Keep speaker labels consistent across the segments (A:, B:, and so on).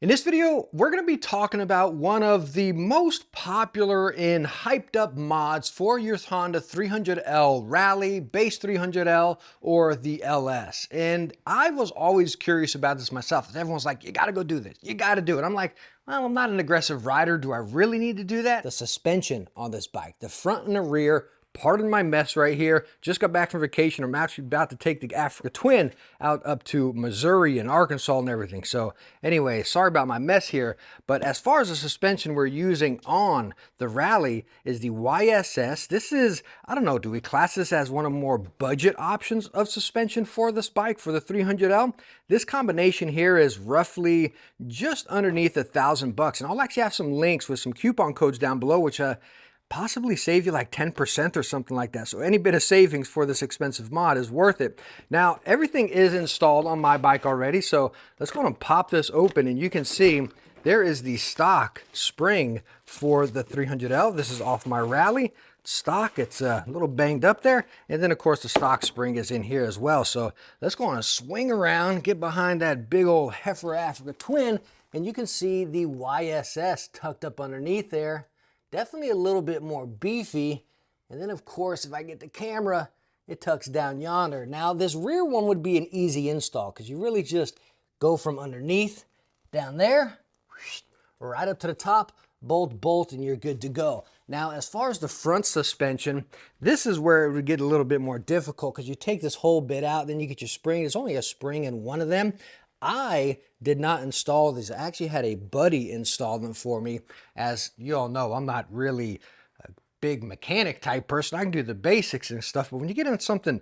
A: In this video, we're going to be talking about one of the most popular and hyped up mods for your Honda 300L Rally, base 300L, or the LS. And I was always curious about this myself. Everyone's like, you got to go do this. You got to do it. I'm like, well, I'm not an aggressive rider. Do I really need to do that? The suspension on this bike, the front and the rear, pardon my mess right here. Just got back from vacation. I'm actually about to take the Africa Twin out up to Missouri and Arkansas and everything. So anyway, sorry about my mess here. But as far as the suspension we're using on the Rally is the YSS. This is, I don't know, do we class this as one of more budget options of suspension for this bike, for the 300L? This combination here is roughly just underneath $1,000. And I'll actually have some links with some coupon codes down below, which possibly save you like 10% or something like that. So any bit of savings for this expensive mod is worth it. Now, everything is installed on my bike already. So let's go and pop this open and you can see there is the stock spring for the 300L. This is off my Rally stock. It's a little banged up there. And then of course the stock spring is in here as well. So let's go on and swing around, get behind that big old heifer Africa Twin, and you can see the YSS tucked up underneath there. Definitely a little bit more beefy. And then of course, if I get the camera, it tucks down yonder. Now this rear one would be an easy install because you really just go from underneath down there, right up to the top, bolt, and you're good to go. Now, as far as the front suspension, this is where it would get a little bit more difficult because you take this whole bit out, then you get your spring. There's only a spring in one of them. I did not install these. I actually had a buddy install them for me. As you all know, I'm not really a big mechanic type person. I can do the basics and stuff, but when you get into something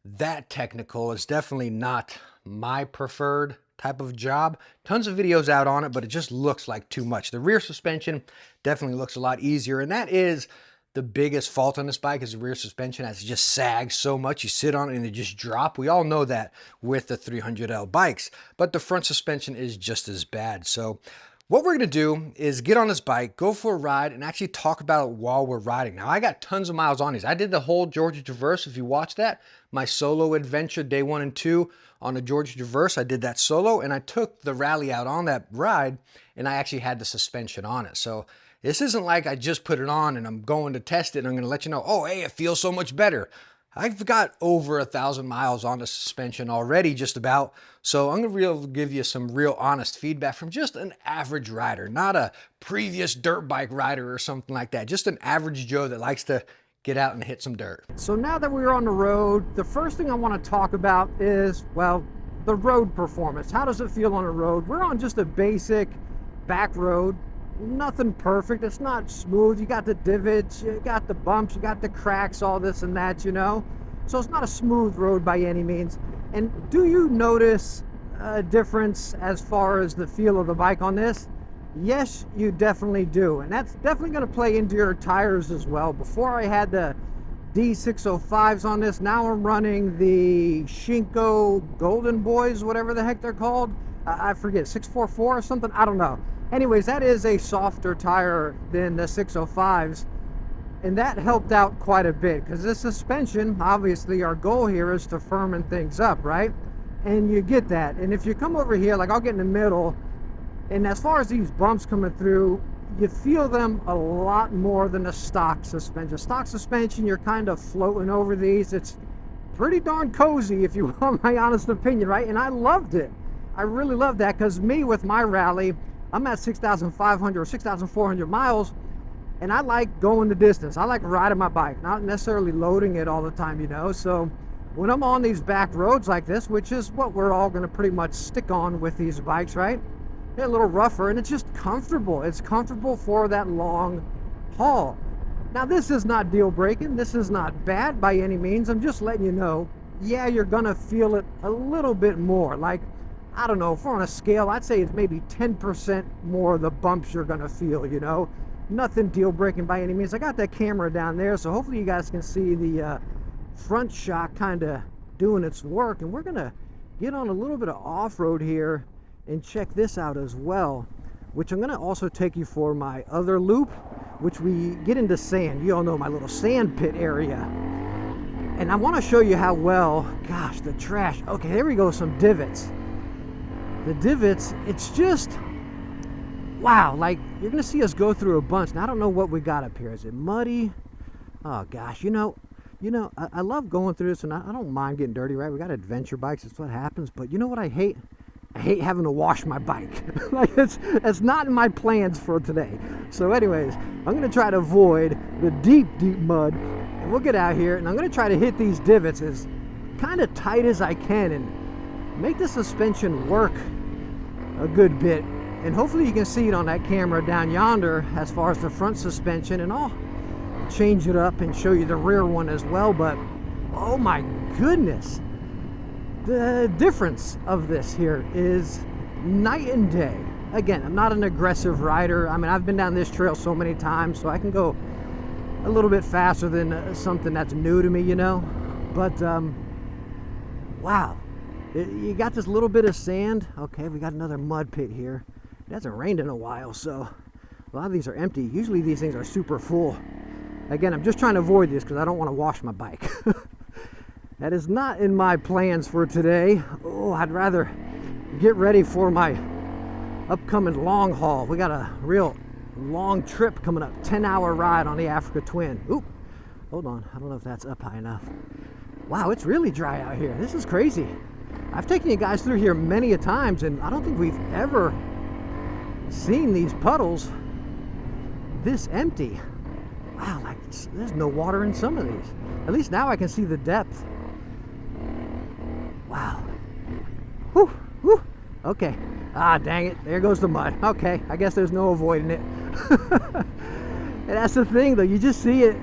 A: that technical, it's definitely not my preferred type of job. Tons of videos out on it, but it just looks like too much. The rear suspension definitely looks a lot easier, and that is the biggest fault on this bike is the rear suspension, as it just sags so much. You sit on it and it just drop. We all know that with the 300L bikes, but the front suspension is just as bad. So what we're gonna do is get on this bike, go for a ride, and actually talk about it while we're riding. Now, I got tons of miles on these. I did the whole Georgia Traverse. If you watch that, my solo adventure, day 1 and 2 on the Georgia Traverse, I did that solo, and I took the Rally out on that ride, and I actually had the suspension on it. So this isn't like I just put it on and I'm going to test it and I'm going to let you know, oh, hey, it feels so much better. I've got over 1,000 miles on the suspension already, just about. So I'm going to give you some real honest feedback from just an average rider, not a previous dirt bike rider or something like that. Just an average Joe that likes to get out and hit some dirt. So now that we're on the road, the first thing I want to talk about is, well, the road performance. How does it feel on the road? We're on just a basic back road. Nothing perfect. It's not smooth. You got the divots, you got the bumps, you got the cracks, all this and that, you know. So it's not a smooth road by any means. And do you notice a difference as far as the feel of the bike on this? Yes, you definitely do. And that's definitely going to play into your tires as well. Before I had the D605s on this, now I'm running the Shinko Golden Boys, whatever the heck they're called. I forget, 644 or something, I don't know. Anyways, that is a softer tire than the 605s, and that helped out quite a bit because the suspension, obviously our goal here is to firmen things up, right? And you get that. And if you come over here, like I'll get in the middle, and as far as these bumps coming through, you feel them a lot more than the stock suspension. Stock suspension, you're kind of floating over these. It's pretty darn cozy, if you want my honest opinion, right? And I loved it. I really loved that because me with my Rally, I'm at 6,500 or 6,400 miles, and I like going the distance. I like riding my bike, not necessarily loading it all the time, you know. So when I'm on these back roads like this, which is what we're all going to pretty much stick on with these bikes, right? They're a little rougher, and it's just comfortable. It's comfortable for that long haul. Now, this is not deal breaking. This is not bad by any means. I'm just letting you know, yeah, you're going to feel it a little bit more. Like, I don't know, if we're on a scale, I'd say it's maybe 10% more of the bumps you're gonna feel, you know. Nothing deal breaking by any means. I got that camera down there, so hopefully you guys can see the front shock kind of doing its work. And we're gonna get on a little bit of off-road here and check this out as well, which I'm gonna also take you for my other loop, which we get into sand. You all know my little sand pit area. And I wanna show you how well, gosh, the trash. Okay, there we go, some divots. The divots, it's just Wow, like you're gonna see us go through a bunch. Now I don't know what we got up here. Is it muddy? Oh gosh, I love going through this, and I don't mind getting dirty, right? We got adventure bikes, that's what happens. But you know what I hate? I hate having to wash my bike. Like it's not in my plans for today. So anyways, I'm gonna try to avoid the deep mud, and we'll get out here, and I'm gonna try to hit these divots as kind of tight as I can and make the suspension work a good bit. And hopefully you can see it on that camera down yonder as far as the front suspension, and I'll change it up and show you the rear one as well. But oh my goodness, the difference of this here is night and day. Again, I'm not an aggressive rider. I mean, I've been down this trail so many times, so I can go a little bit faster than something that's new to me, you know. But wow, you got this little bit of sand. Okay, we got another mud pit here. It hasn't rained in a while, so a lot of these are empty. Usually these things are super full. Again, I'm just trying to avoid this because I don't want to wash my bike. That is not in my plans for today. Oh, I'd rather get ready for my upcoming long haul. We got a real long trip coming up, 10-hour ride on the Africa Twin. Ooh, hold on, I don't know if that's up high enough. Wow, it's really dry out here. This is crazy. I've taken you guys through here many a times, and I don't think we've ever seen these puddles this empty. Wow, like there's no water in some of these. At least now I can see the depth. Wow. Whew, whew. Okay. Ah, dang it. There goes the mud. Okay, I guess there's no avoiding it. And that's the thing, though. You just see it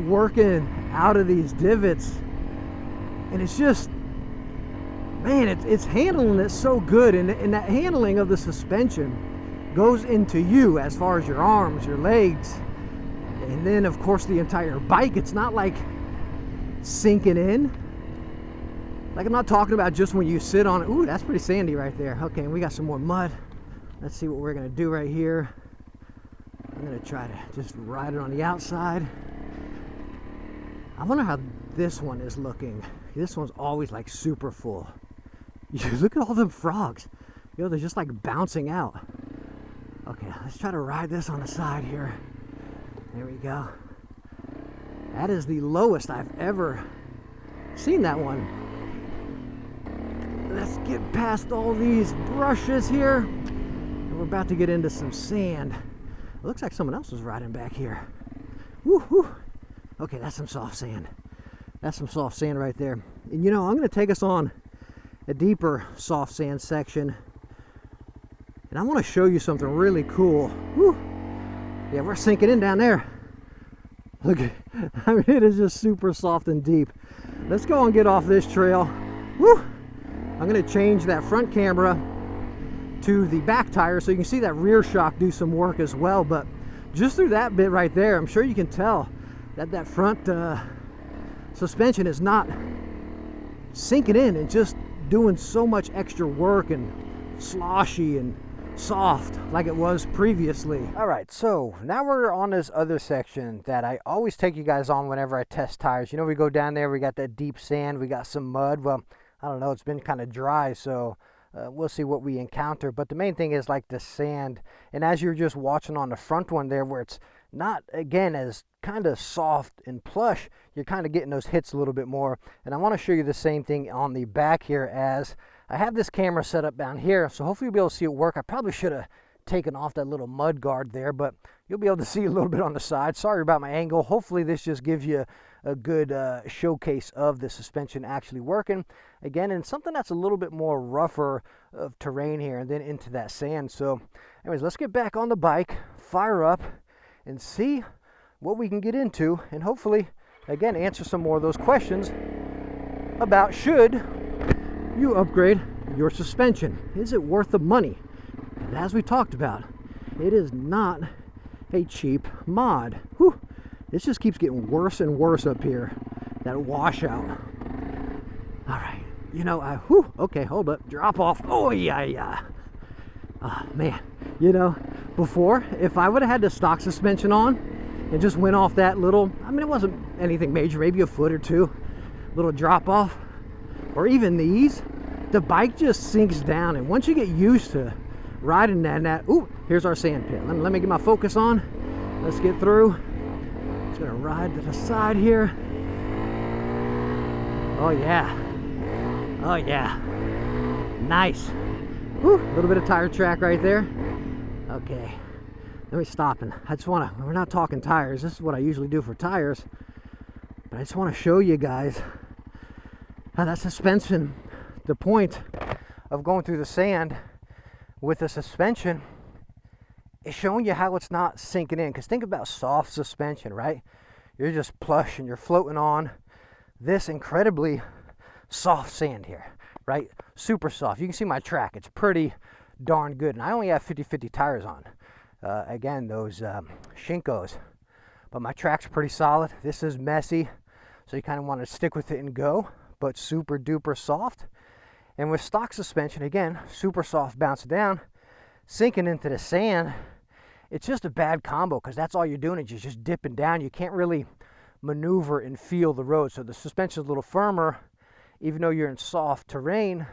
A: working out of these divots. And it's just, man, it's handling it so good. And that handling of the suspension goes into you as far as your arms, your legs, and then of course the entire bike. It's not like sinking in. Like, I'm not talking about just when you sit on it. Ooh, that's pretty sandy right there. Okay, and we got some more mud. Let's see what we're gonna do right here. I'm gonna try to just ride it on the outside. I wonder how this one is looking. This one's always like super full. Look at all them frogs. You know, they're just like bouncing out. Okay, let's try to ride this on the side here. There we go. That is the lowest I've ever seen that one. Let's get past all these brushes here. And we're about to get into some sand. It looks like someone else was riding back here. Woo hoo. Okay, that's some soft sand. That's some soft sand right there. And you know, I'm gonna take us on a deeper soft sand section. And I want to show you something really cool. Woo. Yeah, we're sinking in down there. Look, I mean, it is just super soft and deep. Let's go and get off this trail. Woo. I'm going to change that front camera to the back tire so you can see that rear shock do some work as well. But just through that bit right there, I'm sure you can tell that that front suspension is not sinking in and just doing so much extra work and sloshy and soft like it was previously. All right, so now we're on this other section that I always take you guys on whenever I test tires. You know, we go down there, we got that deep sand, we got some mud. Well, I don't know, it's been kind of dry, so we'll see what we encounter. But the main thing is like the sand. And as you're just watching on the front one there, where it's not, again, as kind of soft and plush, you're kind of getting those hits a little bit more. And I want to show you the same thing on the back here, as I have this camera set up down here, so hopefully you'll be able to see it work. I probably should have taken off that little mud guard there, but you'll be able to see a little bit on the side. Sorry about my angle. Hopefully this just gives you a good showcase of the suspension actually working. Again, and something that's a little bit more rougher of terrain here, and then into that sand. So anyways, let's get back on the bike, fire up, and see what we can get into, and hopefully, again, answer some more of those questions about should you upgrade your suspension. Is it worth the money? And as we talked about, it is not a cheap mod. Whew. This just keeps getting worse and worse up here, that washout. All right, you know, okay, hold up, drop off. Oh yeah. Man, you know, before, if I would have had the stock suspension on and just went off that little, I mean, it wasn't anything major, maybe a foot or two, little drop off, or even these, the bike just sinks down. And once you get used to riding that, ooh, here's our sand pit. Let me get my focus on. Let's get through. Just gonna ride to the side here. Oh yeah. Oh yeah. Nice. Whew, a little bit of tire track right there. Okay. Let me stop, and I just wanna, we're not talking tires. This is what I usually do for tires. But I just wanna show you guys how that suspension, the point of going through the sand with the suspension is showing you how it's not sinking in. Because think about soft suspension, right? You're just plush and you're floating on this incredibly soft sand here, right? Super soft. You can see my track. It's pretty darn good. And I only have 50/50 tires on. Again, those Shinkos. But my track's pretty solid. This is messy, so you kind of want to stick with it and go, but super duper soft. And with stock suspension, again, super soft, bouncing down, sinking into the sand, it's just a bad combo, because that's all you're doing is you're just dipping down. You can't really maneuver and feel the road. So the suspension is a little firmer. Even though you're in soft terrain,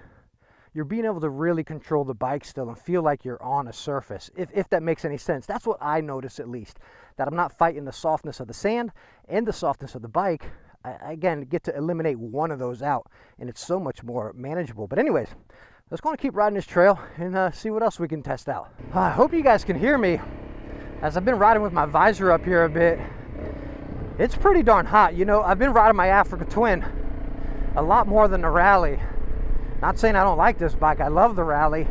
A: you're being able to really control the bike still and feel like you're on a surface, if that makes any sense. That's what I notice, at least, that I'm not fighting the softness of the sand and the softness of the bike. I again, get to eliminate one of those out, and it's so much more manageable. But anyways, let's go and keep riding this trail and see what else we can test out. I hope you guys can hear me. As I've been riding with my visor up here a bit, it's pretty darn hot. You know, I've been riding my Africa Twin a lot more than the Rally. Not saying I don't like this bike, I love the Rally,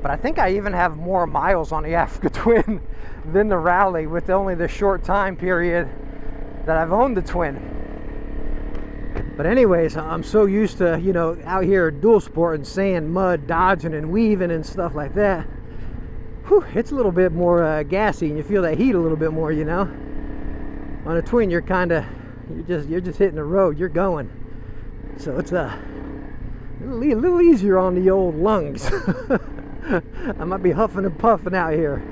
A: but I think I even have more miles on the Africa Twin than the Rally, with only the short time period that I've owned the Twin. But anyways, I'm so used to, you know, out here dual sporting, sand, mud, dodging and weaving and stuff like that. Whew, it's a little bit more gassy, and you feel that heat a little bit more, you know. On a Twin, you're just hitting the road, you're going. So it's a little easier on the old lungs. I might be huffing and puffing out here.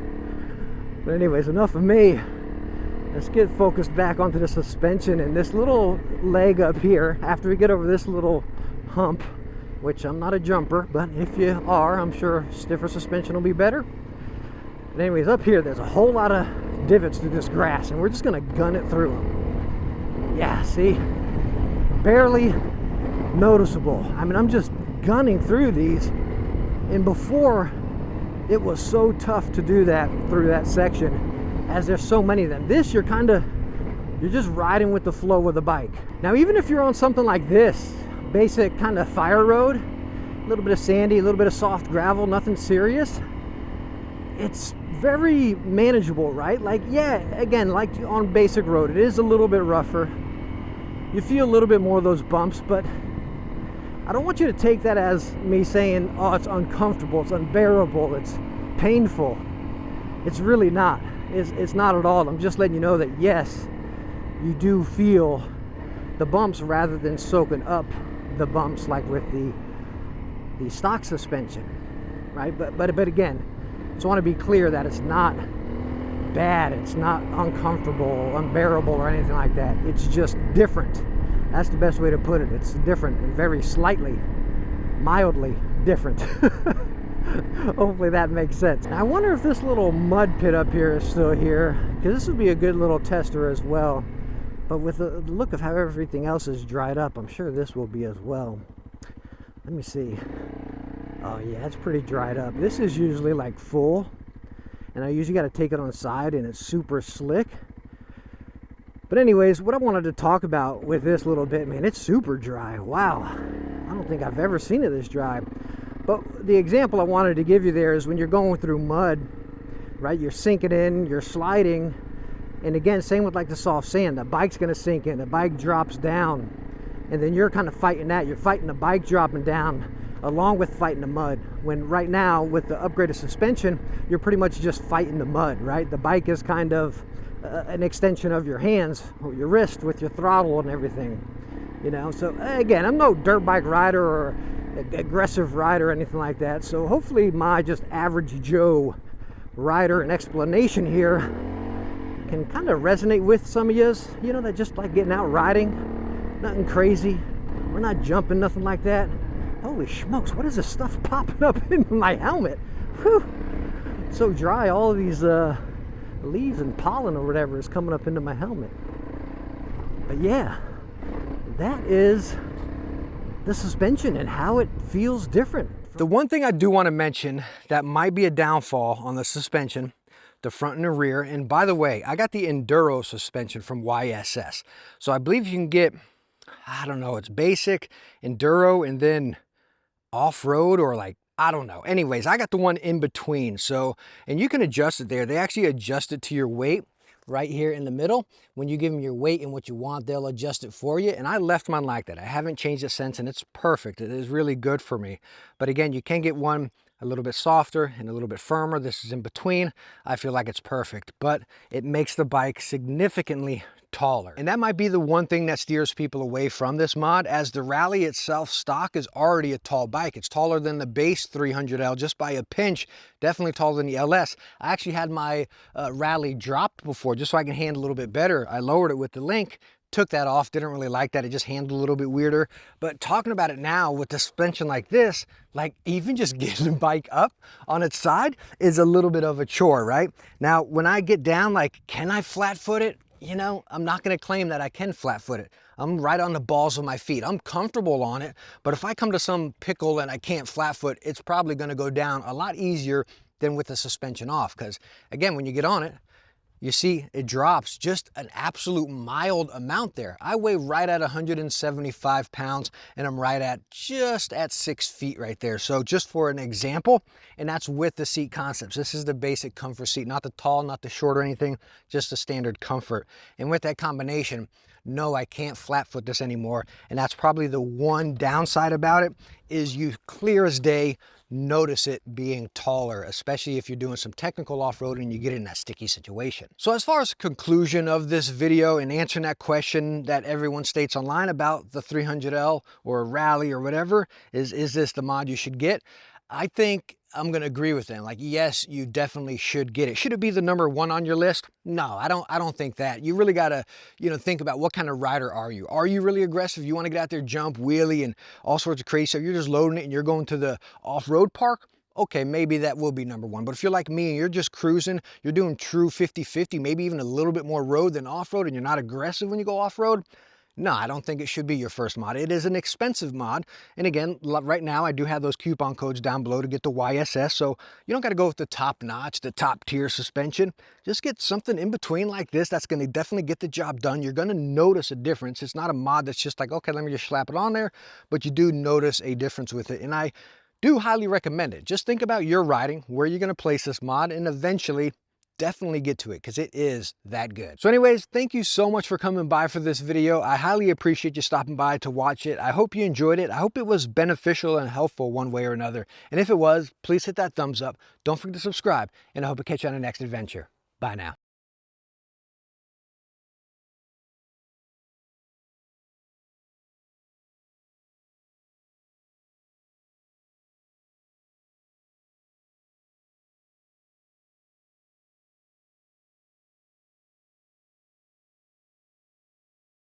A: But anyways, enough of me. Let's get focused back onto the suspension and this little leg up here. After we get over this little hump, which I'm not a jumper, but if you are, I'm sure stiffer suspension will be better. But anyways, up here, there's a whole lot of divots through this grass, and we're just gonna gun it through them. Yeah, see? Barely noticeable. I mean, I'm just gunning through these, and before it was so tough to do that through that section, as there's so many of them. This, you're just riding with the flow of the bike. Now, even if you're on something like this, basic kind of fire road, a little bit of sandy, a little bit of soft gravel, nothing serious, it's very manageable, right? Like, yeah, again, like on basic road, it is a little bit rougher. You feel a little bit more of those bumps, but I don't want you to take that as me saying, oh, it's uncomfortable, it's unbearable, it's painful. It's really not. It's not at all. I'm just letting you know that, yes, you do feel the bumps rather than soaking up the bumps like with the stock suspension, right? But again, just want to be clear that it's not bad, it's not uncomfortable, unbearable, or anything like that. It's just different. That's the best way to put it. It's different and very slightly, mildly different. Hopefully that makes sense. Now, I wonder if this little mud pit up here is still here, because this would be a good little tester as well. But with the look of how everything else is dried up, I'm sure this will be as well. Let me see. Oh yeah, it's pretty dried up. This is usually like full, and I usually got to take it on the side, and it's super slick. But anyways, what I wanted to talk about with this little bit, man, it's super dry. Wow, I don't think I've ever seen it this dry. But the example I wanted to give you there is when you're going through mud, right? You're sinking in, you're sliding, and again, same with like the soft sand. The bike's gonna sink in, the bike drops down, and then you're kind of fighting that. You're fighting the bike dropping down along with fighting the mud. When right now, with the upgraded suspension, you're pretty much just fighting the mud, right? The bike is kind of an extension of your hands or your wrist with your throttle and everything, you know. So again, I'm no dirt bike rider or aggressive rider or anything like that, so hopefully my just average Joe rider and explanation here can kind of resonate with some of yous, you know, that just like getting out riding. Nothing crazy, we're not jumping, nothing like that. Holy smokes, what is this stuff popping up in my helmet? Whew. so dry, all of these leaves and pollen or whatever is coming up into my helmet. But yeah, that is the suspension and how it feels different. The one thing I do want to mention that might be a downfall on the suspension, the front and the rear, and by the way, I got the Enduro suspension from YSS. So I believe you can get, I don't know, it's basic, Enduro, and then off-road, or like, I don't know. Anyways, I got the one in between. So, and you can adjust it there. They actually adjust it to your weight right here in the middle. When you give them your weight and what you want, they'll adjust it for you. And I left mine like that. I haven't changed it since, and it's perfect. It is really good for me. But again, you can get one a little bit softer and a little bit firmer. This is in between. I feel like it's perfect, but it makes the bike significantly taller. And that might be the one thing that steers people away from this mod, as the Rally itself stock is already a tall bike. It's taller than the base 300L just by a pinch, definitely taller than the LS. I actually had my Rally dropped before just so I can handle a little bit better. I lowered it with the link, took that off, didn't really like that. It just handled a little bit weirder. But talking about it now with the suspension like this, like even just getting the bike up on its side is a little bit of a chore, right? Now, when I get down, like, can I flat foot it? You know, I'm not going to claim that I can flat foot it. I'm right on the balls of my feet. I'm comfortable on it, but if I come to some pickle and I can't flat foot, it's probably going to go down a lot easier than with the suspension off. Because again, when you get on it, you see it drops just an absolute mild amount there. I weigh right at 175 pounds and I'm right at just at 6 feet right there. So just for an example, and that's with the seat concepts. This is the basic comfort seat, not the tall, not the short or anything, just the standard comfort. And with that combination, no, I can't flat foot this anymore. And that's probably the one downside about it, is you clear as day notice it being taller, especially if you're doing some technical off-road and you get in that sticky situation. So as far as the conclusion of this video and answering that question that everyone states online about the 300L or Rally or whatever, is this the mod you should get? I think I'm going to agree with them. Like, yes, you definitely should get it. Should it be the number one on your list? No, I don't think that. You really got to, think about what kind of rider are you? Are you really aggressive? You want to get out there, jump, wheelie, and all sorts of crazy stuff. You're just loading it and you're going to the off-road park. Okay, maybe that will be number one. But if you're like me and you're just cruising, you're doing true 50-50, maybe even a little bit more road than off-road, and you're not aggressive when you go off-road, no, I don't think it should be your first mod. It is an expensive mod. And again, right now I do have those coupon codes down below to get the YSS. So you don't got to go with the top notch, the top tier suspension. Just get something in between like this. That's going to definitely get the job done. You're going to notice a difference. It's not a mod that's just like, okay, let me just slap it on there. But you do notice a difference with it. And I do highly recommend it. Just think about your riding, where you're going to place this mod, and eventually definitely get to it, because it is that good. So anyways, thank you so much for coming by for this video. I highly appreciate you stopping by to watch it. I hope you enjoyed it. I hope it was beneficial and helpful one way or another. And if it was, please hit that thumbs up. Don't forget to subscribe, and I hope to catch you on the next adventure. Bye now.